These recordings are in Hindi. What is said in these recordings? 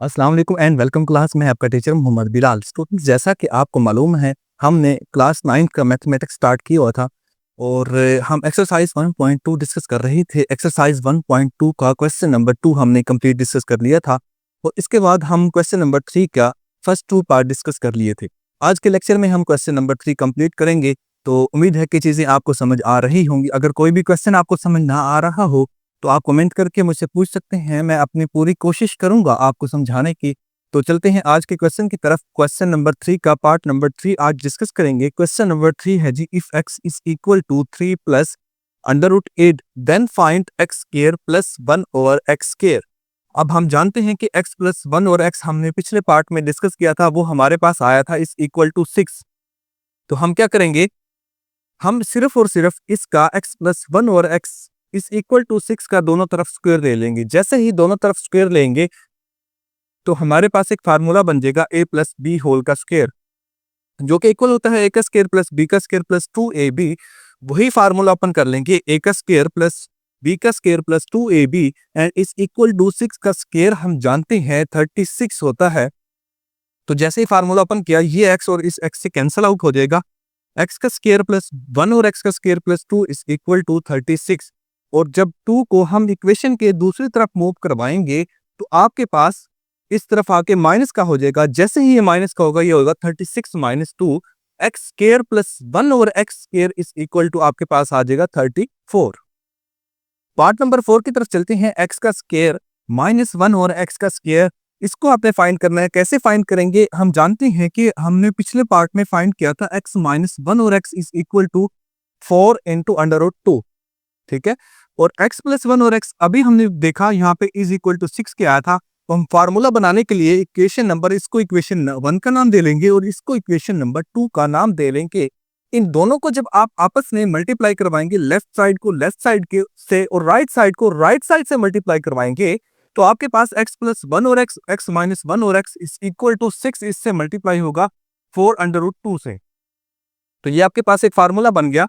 अस्सलाम वालेकुम एंड वेलकम क्लास में आपका टीचर मोहम्मद बिलाल। स्टूडेंट्स, जैसा कि आपको मालूम है, हमने क्लास 9 का मैथमेटिक्स स्टार्ट किया हुआ था और हम एक्सरसाइज 1.2 डिस्कस कर रहे थे। एक्सरसाइज 1.2 का क्वेश्चन नंबर 2 हमने कंप्लीट डिस्कस कर लिया था और इसके बाद हम क्वेश्चन नंबर 3 का फर्स्ट 2 पार्ट डिस्कस कर लिए थे। आज के लेक्चर में हम क्वेश्चन नंबर 3 कंप्लीट करेंगे, तो उम्मीद है कि चीज़ें आपको समझ आ रही होंगी। अगर कोई भी क्वेश्चन आपको समझ ना आ रहा हो तो आप कमेंट करके मुझसे पूछ सकते हैं, मैं अपनी पूरी कोशिश करूंगा आपको समझाने की। तो चलते हैं आज के क्वेश्चन की तरफ। क्वेश्चन नंबर 3 का पार्ट नंबर 3 आज डिस्कस करेंगे। क्वेश्चन नंबर 3 है जी, if x is equal to 3 plus under root 8 then find x square plus 1 over x square. अब हम जानते हैं कि x प्लस 1 और x हमने पिछले पार्ट में डिस्कस किया था, वो हमारे पास आया था इस इक्वल टू 6। तो हम क्या करेंगे, हम सिर्फ और सिर्फ इसका x प्लस 1 और x इस इक्वल टू 6 का दोनों तरफ स्क्वायर ले लेंगे। जैसे ही दोनों तरफ स्क्वायर लेंगे तो हमारे पास एक फार्मूला बन जाएगा a प्लस बी होल का स्क्वायर, जो कि इक्वल होता है a का स्क्वायर प्लस b का स्क्वायर प्लस 2ab। वही फार्मूला अपन कर लेंगे, a का स्क्वायर प्लस b का स्क्वायर प्लस 2ab एंड इस इक्वल टू 6 का स्क्वायर हम जानते हैं 36 होता है। तो जैसे ही फार्मूला अपन किया, ये x और इस x से कैंसिल आउट हो जाएगा। x का स्क्वायर प्लस 1 और x का square plus 2 is equal to 36। और जब 2 को हम इक्वेशन के दूसरी तरफ मूव करवाएंगे तो आपके पास इस तरफ आके माइनस का हो जाएगा। जैसे ही ये माइनस का होगा, ये होगा 36 minus 2 x square plus 1 over x square is equal to आपके पास आ जाएगा 34। पार्ट नंबर 4 की तरफ चलते हैं। एक्स का स्क्वायर माइनस 1 और एक्स का स्क्वायर, इसको आपने फाइंड करना है। कैसे फाइंड करेंगे, हम जानते हैं कि हमने पिछले पार्ट में फाइंड किया था एक्स माइनस 1 और x is equal to 4 into under root 2, ठीक है। और x प्लस 1 और x अभी हमने देखा यहाँ पे इज इक्वल टू 6 के आया था। तो हम फार्मूला बनाने के लिए इक्वेशन नंबर, इसको इक्वेशन 1 का नाम दे लेंगे और इसको इक्वेशन नंबर 2 का नाम दे लेंगे। इन दोनों को जब आप आपस में मल्टीप्लाई करवाएंगे, लेफ्ट साइड को लेफ्ट साइड के से और राइट साइड को राइट साइड से मल्टीप्लाई करवाएंगे, तो आपके पास x प्लस 1 और x माइनस 1 और x इज इक्वल टू 6 इससे मल्टीप्लाई होगा 4 अंडर रूट 2 से। तो ये आपके पास एक फार्मूला बन गया,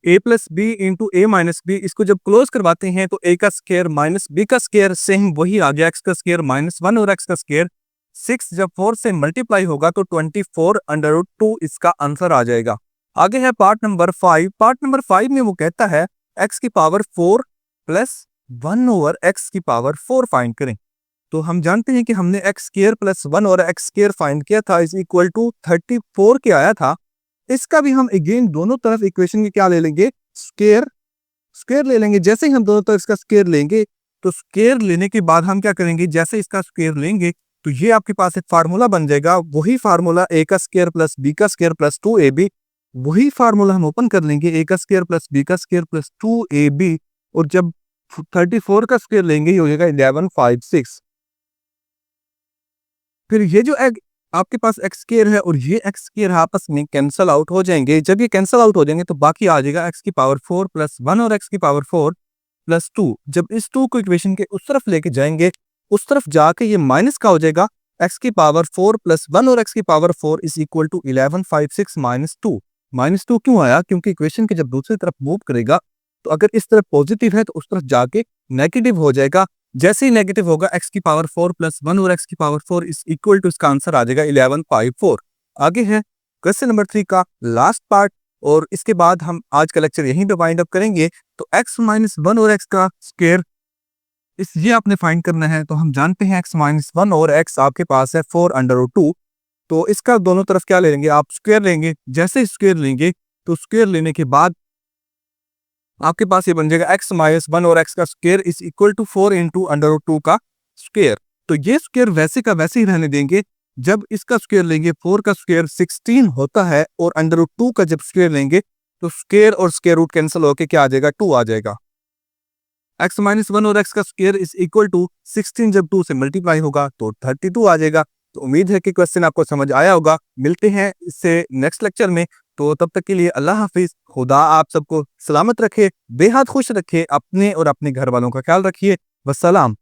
a plus B into A minus B. इसको जब क्लोज करवाते हैं तो a का स्क्वायर माइनस b का स्क्वायर सेम वही आ गया, x का स्क्वायर माइनस 1 और x का स्क्वायर। 6 जब 4 से मल्टीप्लाई होगा तो 24 अंडर रूट 2 इसका आंसर आ जाएगा। आगे है पार्ट नंबर 5। पार्ट नंबर 5 में वो कहता है x की पावर 4 प्लस 1 ओवर x की पावर 4 फाइंड करें। तो हम जानते हैं कि हमने x स्क्वायर प्लस 1 और x स्क्वायर फाइंड किया था, इज इक्वल टू 34 के आया था। इसका भी हम अगेन दोनों तरफ इक्वेशन के क्या ले लेंगे, स्क्वायर स्क्वायर ले लेंगे। जैसे ही हम दोनों तरफ इसका स्क्वायर लेंगे तो स्क्वायर लेने के बाद हम क्या करेंगे, जैसे इसका स्क्वायर लेंगे तो ये आपके पास एक फार्मूला बन जाएगा। वही फार्मूला a का स्क्वायर प्लस b का स्क्वायर प्लस 2ab, वही फार्मूला हम ओपन कर लेंगे, a का स्क्वायर प्लस b का स्क्वायर प्लस 2ab। और जब 34 का स्क्वायर लेंगे ये हो जाएगा 1156। फिर ये जो आपके पास एक्स स्क्वायर है और ये एक्स स्क्वायर आपस में कैंसल आउट हो जाएंगे। जब ये कैंसल आउट हो जाएंगे तो बाकी आ जाएगा एक्स की पावर 4 प्लस 1 और एक्स की पावर 4 प्लस 2। जब इस 2 को इक्वेशन के उस तरफ लेके जाएंगे, उस तरफ जाके ये माइनस का हो जाएगा, एक्स की पावर 4 प्लस 1 और एक्स की power 4 is equal to 1156 minus 2। Minus 2 क्यों आया, क्योंकि इक्वेशन के जब दूसरी तरफ मूव करेगा तो अगर इस तरफ पॉजिटिव है तो उस तरफ जाके नेगेटिव हो जाएगा। जैसे ही नेगेटिव होगा, x की पावर 4 प्लस 1 और x की पावर 4 इज इक्वल टू, इसका आंसर आ जाएगा 1154। आगे है क्वेश्चन नंबर 3 का लास्ट पार्ट और इसके बाद हम आज का लेक्चर यहीं पे वाइंड अप करेंगे। तो x माइनस 1 और x का स्क्वायर, ये आपने फाइंड करना है। तो हम जानते हैं x माइनस 1 और x आपके पास है 4 अंडर रूट 2। तो इसका दोनों तरफ क्या ले लेंगे, आप स्क्वायर लेंगे। जैसे स्क्वायर लेंगे तो स्क्वायर लेने के बाद आपके पास ये बन जाएगा x माइनस 1 और x का square is equal to 4 into under root 2 का स्क्वायर। तो ये स्क्वायर वैसे का वैसे ही रहने देंगे। जब इसका स्क्वायर लेंगे, 4 का स्क्वायर 16 होता है और अंडर रूट 2 का जब स्क्वायर लेंगे तो स्क्वायर और स्क्वायर रूट कैंसिल होकर क्या आ जाएगा, 2 आ जाएगा। x माइनस 1 और x का स्क्वायर इज इक्वल टू 16 जब 2 से मल्टीप्लाई होगा तो 32 आ जाएगा। तो उम्मीद है कि क्वेश्चन आपको समझ आया होगा। मिलते हैं इससे नेक्स्ट लेक्चर में, तो तब तक के लिए अल्लाह हाफिज। खुदा आप सबको सलामत रखे, बेहद खुश रखे, अपने और अपने घर वालों का ख्याल रखिए। वस्सलाम।